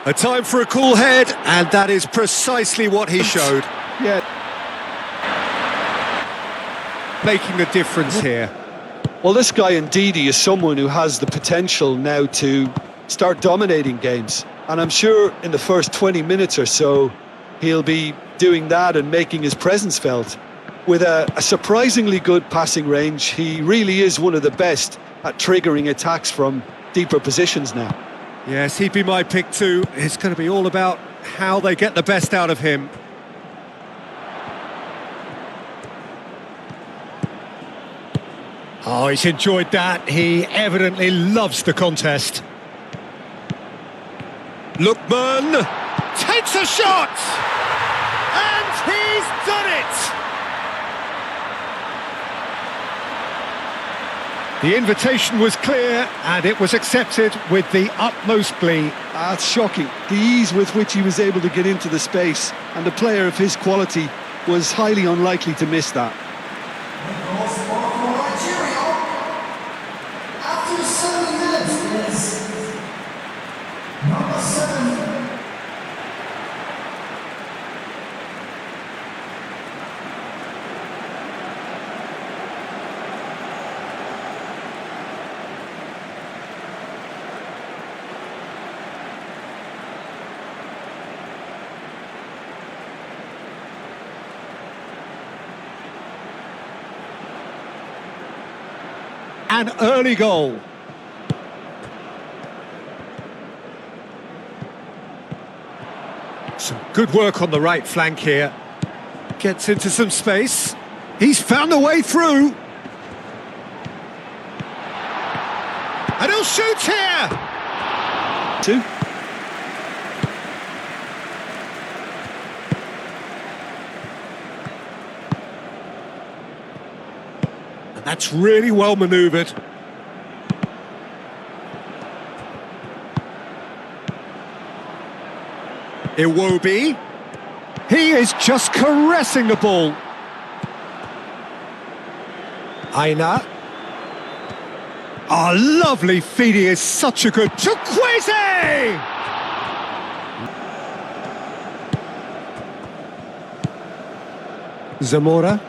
A time for a cool head, and that is precisely what he showed. Yeah. Making a difference here. Well, this guy indeed, he is someone who has the potential now to start dominating games. And I'm sure in the first 20 minutes or so, he'll be doing that and making his presence felt. With a surprisingly good passing range, he really is one of the best at triggering attacks from deeper positions now. Yes, he'd be my pick too. It's going to be all about how they get the best out of him. Oh, he's enjoyed that. He evidently loves the contest. Lookman takes a shot! And he's done it! The invitation was clear, and it was accepted with the utmost glee. That's shocking. The ease with which he was able to get into the space, and a player of his quality was highly unlikely to miss that. After 7 minutes is number 7. An early goal. Some good work on the right flank here. Gets into some space. He's found a way through. And he'll shoot here! 2. That's really well manoeuvred. Iwobi. He is just caressing the ball. Aina. Oh, lovely feed. He is such a good... Chukwueze! Zamora.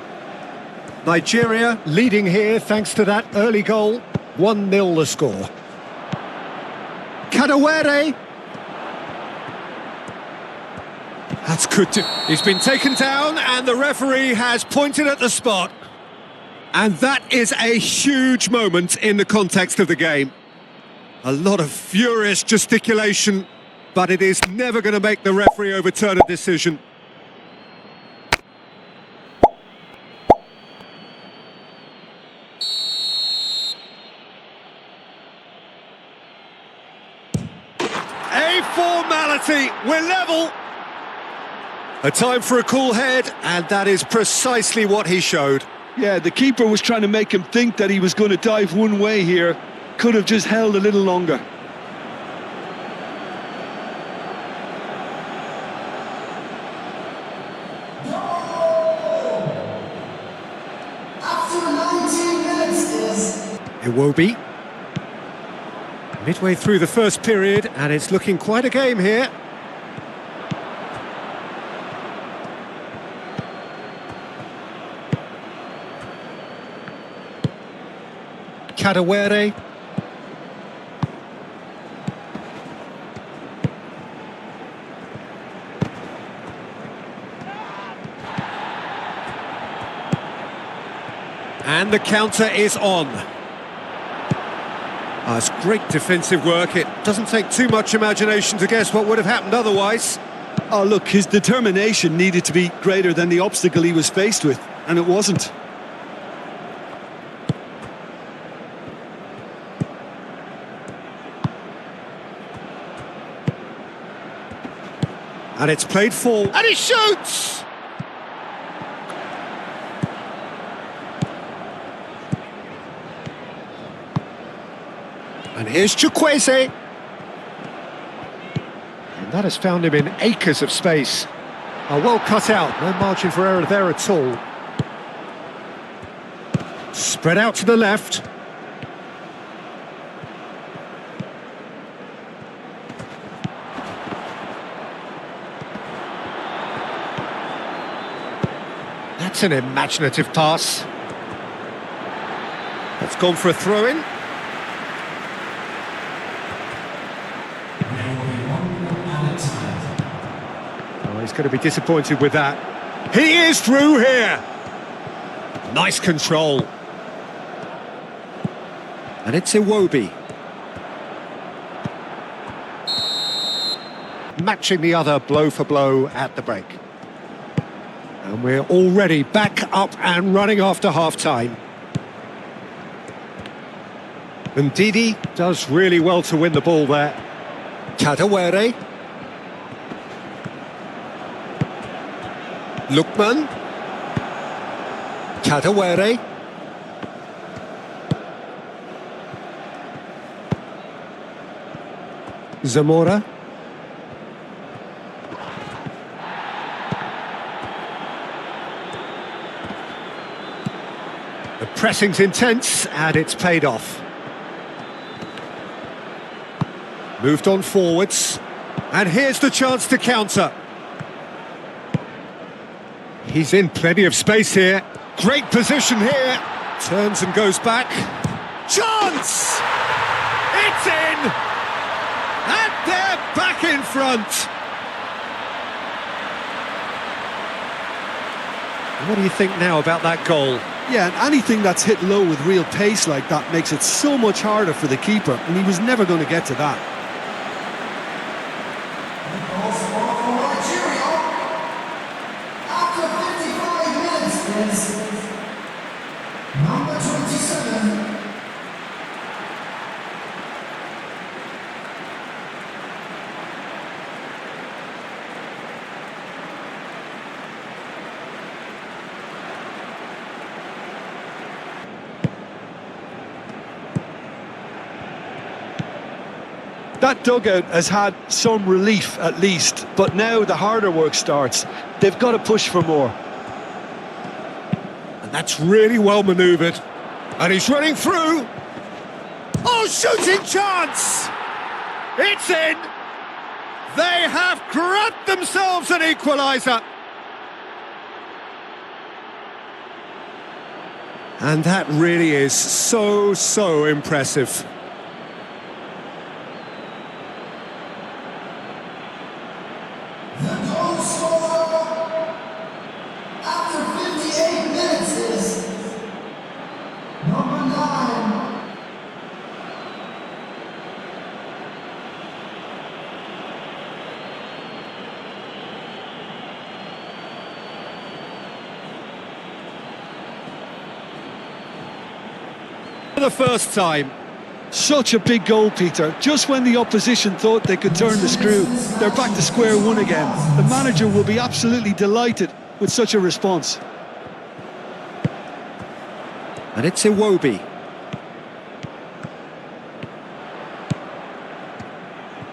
Nigeria leading here thanks to that early goal. 1-0 the score. Kadewere. That's good. He's been taken down and the referee has pointed at the spot. And that is a huge moment in the context of the game. A lot of furious gesticulation, but it is never going to make the referee overturn a decision. A formality, we're level. A time for a cool head, and that is precisely what he showed. Yeah, the keeper was trying to make him think that he was going to dive one way here. Could have just held a little longer. After 19 minutes is Iwobi. Midway through the first period, and it's looking quite a game here. Kadewere. And the counter is on. Oh, it's great defensive work. It doesn't take too much imagination to guess what would have happened otherwise. Oh, look, his determination needed to be greater than the obstacle he was faced with, and it wasn't. And it's played full. And he shoots! And here's Chukwueze. And that has found him in acres of space. Oh, well cut out, no margin for error there at all. Spread out to the left. That's an imaginative pass. That's gone for a throw-in. Oh, he's going to be disappointed with that. He is through here. Nice control. And it's Iwobi. Matching the other blow for blow at the break. And we're already back up and running after half-time. And Didi does really well to win the ball there. Kadewere. Lukman. Kadewere. Zamora. The pressing's intense and it's paid off. Moved on forwards. And here's the chance to counter. He's in plenty of space here. Great position here. Turns and goes back. Chance! It's in! And they're back in front. What do you think now about that goal? Yeah, and anything that's hit low with real pace like that makes it so much harder for the keeper, and he was never going to get to that. Goal scored for Nigeria. After 55 minutes is number 27. That dugout has had some relief at least, but now the harder work starts. They've got to push for more. And that's really well manoeuvred. And he's running through. Oh, shooting chance! It's in! They have grabbed themselves an equaliser. And that really is so impressive. The goal scorer after 58 minutes is number 9. For the first time. Such a big goal, Peter. Just when the opposition thought they could turn the screw, they're back to square one again. The manager will be absolutely delighted with such a response. And it's Iwobi.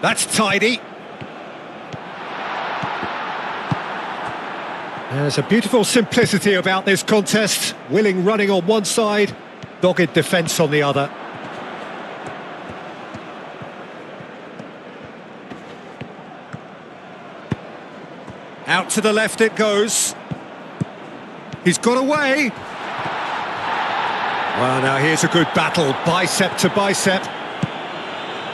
That's tidy. There's a beautiful simplicity about this contest. Willing running on one side, dogged defence on the other. Out to the left it goes. He's got away. Well, now here's a good battle, bicep to bicep.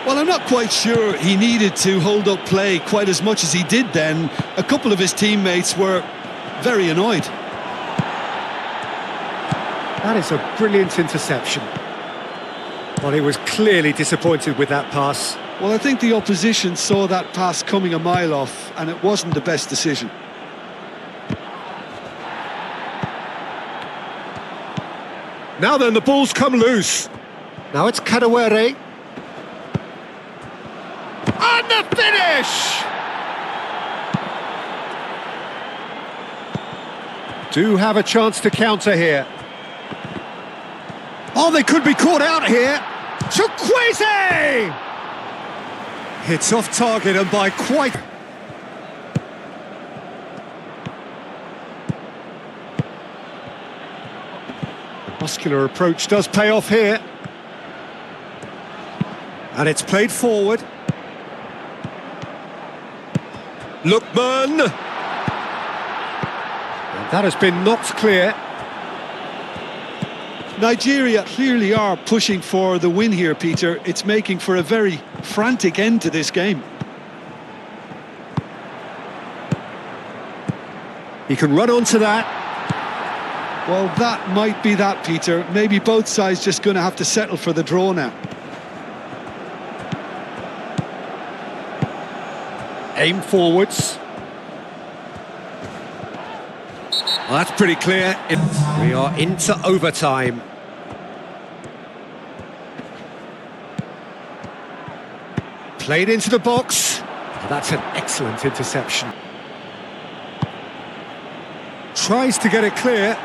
Well, I'm not quite sure he needed to hold up play quite as much as he did then. A couple of his teammates were very annoyed. That is a brilliant interception. Well, he was clearly disappointed with that pass. Well, I think the opposition saw that pass coming a mile off, and it wasn't the best decision. Now then, the ball's come loose. Now it's Kadewere. And the finish! Do have a chance to counter here. Oh, they could be caught out here. Chukwueze! Hits off target and by quite... The muscular approach does pay off here. And it's played forward. Lukman! And That has been knocked clear. Nigeria clearly are pushing for the win here, Peter. It's making for a very frantic end to this game. He can run onto that. Well, that might be that, Peter. Maybe both sides just going to have to settle for the draw now. Aim forwards. Well, that's pretty clear. We are into overtime. Played into the box. That's an excellent interception. Tries to get it clear.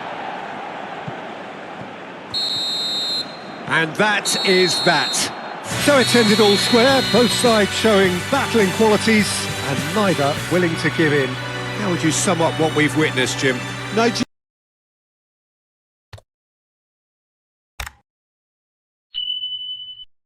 And that is that. So it's ended all square, both sides showing battling qualities and neither willing to give in. How would you sum up what we've witnessed, Jim? Nigeria